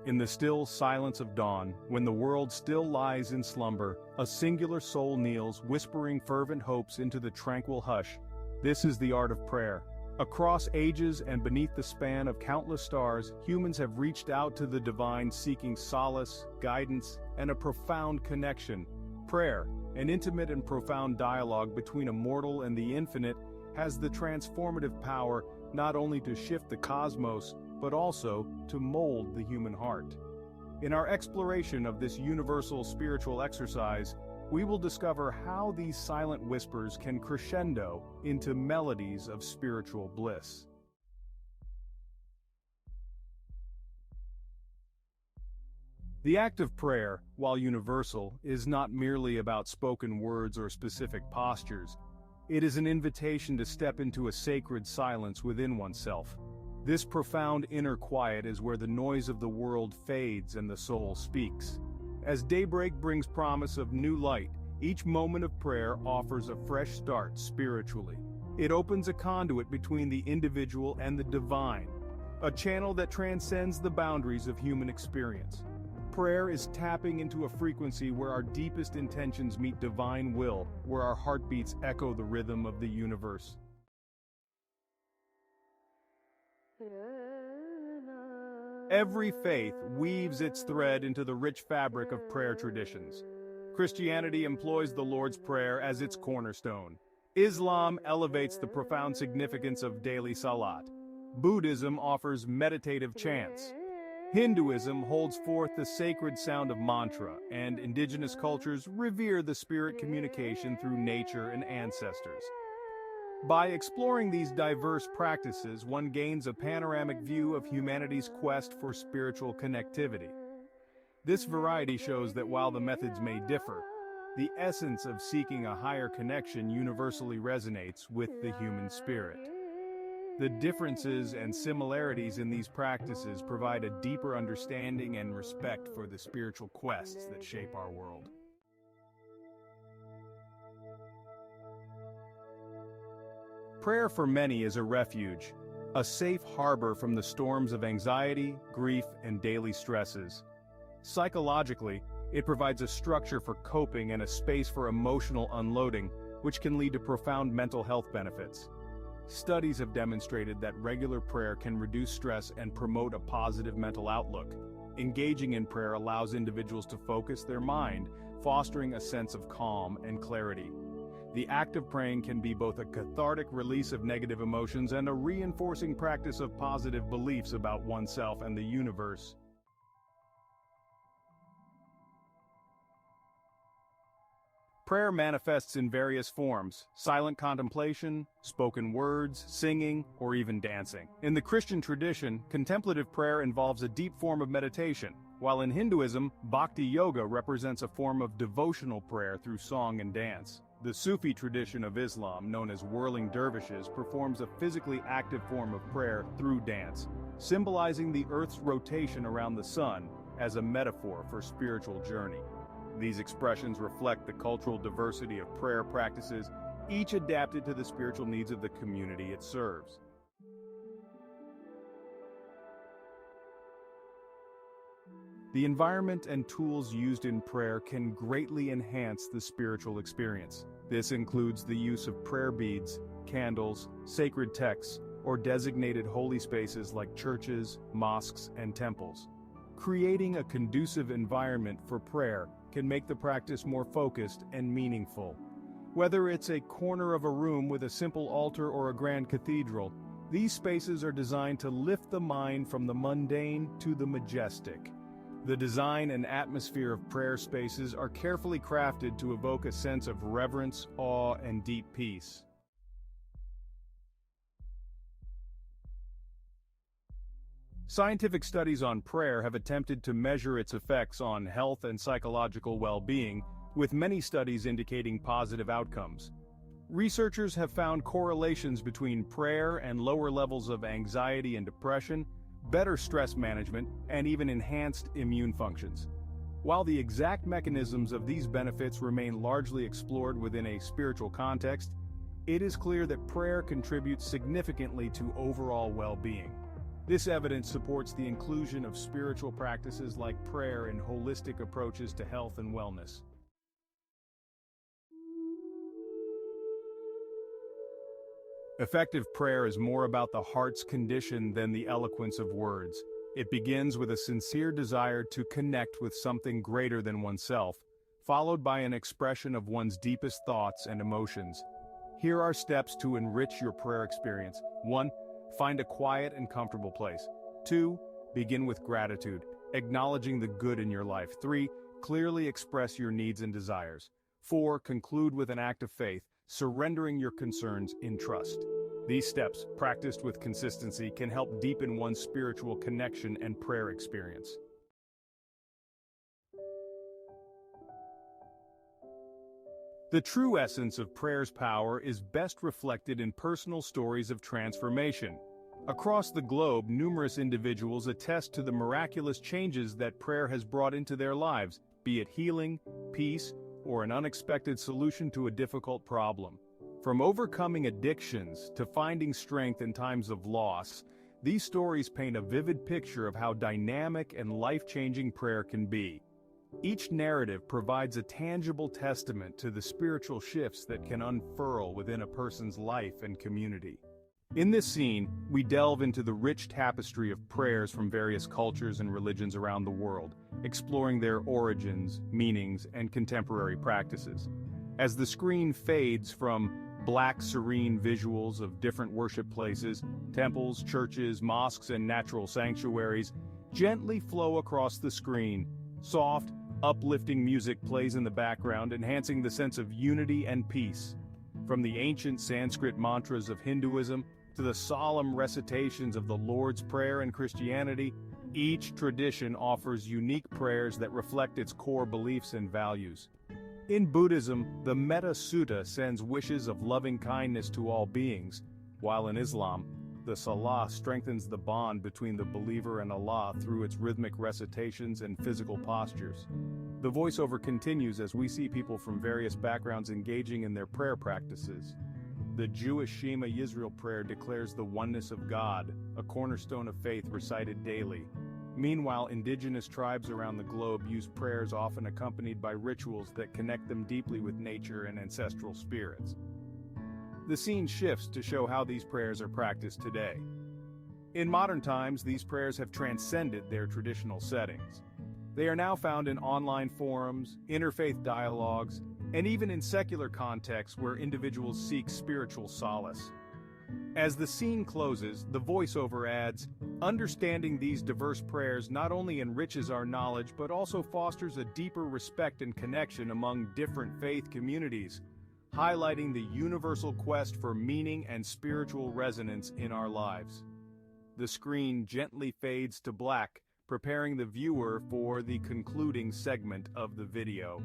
In the still silence of dawn, when the world still lies in slumber, a singular soul kneels, whispering fervent hopes into the tranquil hush. This is the art of prayer. Across ages and beneath the span of countless stars, humans have reached out to the divine seeking solace, guidance, and a profound connection. Prayer, an intimate and profound dialogue between a mortal and the infinite, has the transformative power not only to shift the cosmos, but also to mold the human heart. In our exploration of this universal spiritual exercise, we will discover how these silent whispers can crescendo into melodies of spiritual bliss. The act of prayer, while universal, is not merely about spoken words or specific postures. It is an invitation to step into a sacred silence within oneself. This profound inner quiet is where the noise of the world fades and the soul speaks. As daybreak brings promise of new light, each moment of prayer offers a fresh start spiritually. It opens a conduit between the individual and the divine, a channel that transcends the boundaries of human experience. Prayer is tapping into a frequency where our deepest intentions meet divine will, where our heartbeats echo the rhythm of the universe. Every faith weaves its thread into the rich fabric of prayer traditions. Christianity employs the Lord's Prayer as its cornerstone. Islam elevates the profound significance of daily salat. Buddhism offers meditative chants. Hinduism holds forth the sacred sound of mantra, and indigenous cultures revere the spirit communication through nature and ancestors. By exploring these diverse practices, one gains a panoramic view of humanity's quest for spiritual connectivity. This variety shows that while the methods may differ, the essence of seeking a higher connection universally resonates with the human spirit. The differences and similarities in these practices provide a deeper understanding and respect for the spiritual quests that shape our world. Prayer for many is a refuge, a safe harbor from the storms of anxiety, grief, and daily stresses. Psychologically, it provides a structure for coping and a space for emotional unloading, which can lead to profound mental health benefits. Studies have demonstrated that regular prayer can reduce stress and promote a positive mental outlook. Engaging in prayer allows individuals to focus their mind, fostering a sense of calm and clarity. The act of praying can be both a cathartic release of negative emotions and a reinforcing practice of positive beliefs about oneself and the universe. Prayer manifests in various forms: silent contemplation, spoken words, singing, or even dancing. In the Christian tradition, contemplative prayer involves a deep form of meditation, while in Hinduism, bhakti yoga represents a form of devotional prayer through song and dance. The Sufi tradition of Islam, known as whirling dervishes, performs a physically active form of prayer through dance, symbolizing the Earth's rotation around the sun as a metaphor for spiritual journey. These expressions reflect the cultural diversity of prayer practices, each adapted to the spiritual needs of the community it serves. The environment and tools used in prayer can greatly enhance the spiritual experience. This includes the use of prayer beads, candles, sacred texts, or designated holy spaces like churches, mosques, and temples. Creating a conducive environment for prayer can make the practice more focused and meaningful. Whether it's a corner of a room with a simple altar or a grand cathedral, these spaces are designed to lift the mind from the mundane to the majestic. The design and atmosphere of prayer spaces are carefully crafted to evoke a sense of reverence, awe, and deep peace. Scientific studies on prayer have attempted to measure its effects on health and psychological well-being, with many studies indicating positive outcomes. Researchers have found correlations between prayer and lower levels of anxiety and depression, better stress management, and even enhanced immune functions. While the exact mechanisms of these benefits remain largely explored within a spiritual context, it is clear that prayer contributes significantly to overall well-being. This evidence supports the inclusion of spiritual practices like prayer in holistic approaches to health and wellness. Effective prayer is more about the heart's condition than the eloquence of words. It begins with a sincere desire to connect with something greater than oneself, followed by an expression of one's deepest thoughts and emotions. Here are steps to enrich your prayer experience. 1. Find a quiet and comfortable place. 2. Begin with gratitude, acknowledging the good in your life. 3. Clearly express your needs and desires. 4. Conclude with an act of faith, surrendering your concerns in trust. These steps, practiced with consistency, can help deepen one's spiritual connection and prayer experience. The true essence of prayer's power is best reflected in personal stories of transformation. Across the globe, numerous individuals attest to the miraculous changes that prayer has brought into their lives, be it healing, peace, or an unexpected solution to a difficult problem. From overcoming addictions to finding strength in times of loss, these stories paint a vivid picture of how dynamic and life-changing prayer can be. Each narrative provides a tangible testament to the spiritual shifts that can unfurl within a person's life and community. In this scene, we delve into the rich tapestry of prayers from various cultures and religions around the world, exploring their origins, meanings, and contemporary practices. As the screen fades from black, serene visuals of different worship places, temples, churches, mosques, and natural sanctuaries, gently flow across the screen. Soft, uplifting music plays in the background, enhancing the sense of unity and peace. From the ancient Sanskrit mantras of Hinduism to the solemn recitations of the Lord's Prayer in Christianity, each tradition offers unique prayers that reflect its core beliefs and values. In Buddhism, the Metta Sutta sends wishes of loving kindness to all beings, while in Islam, the Salah strengthens the bond between the believer and Allah through its rhythmic recitations and physical postures. The voiceover continues as we see people from various backgrounds engaging in their prayer practices. The Jewish Shema Yisrael prayer declares the oneness of God, a cornerstone of faith recited daily. Meanwhile, indigenous tribes around the globe use prayers often accompanied by rituals that connect them deeply with nature and ancestral spirits. The scene shifts to show how these prayers are practiced today. In modern times, these prayers have transcended their traditional settings. They are now found in online forums, interfaith dialogues, and even in secular contexts where individuals seek spiritual solace. As the scene closes, the voiceover adds, "Understanding these diverse prayers not only enriches our knowledge but also fosters a deeper respect and connection among different faith communities, highlighting the universal quest for meaning and spiritual resonance in our lives." The screen gently fades to black, preparing the viewer for the concluding segment of the video.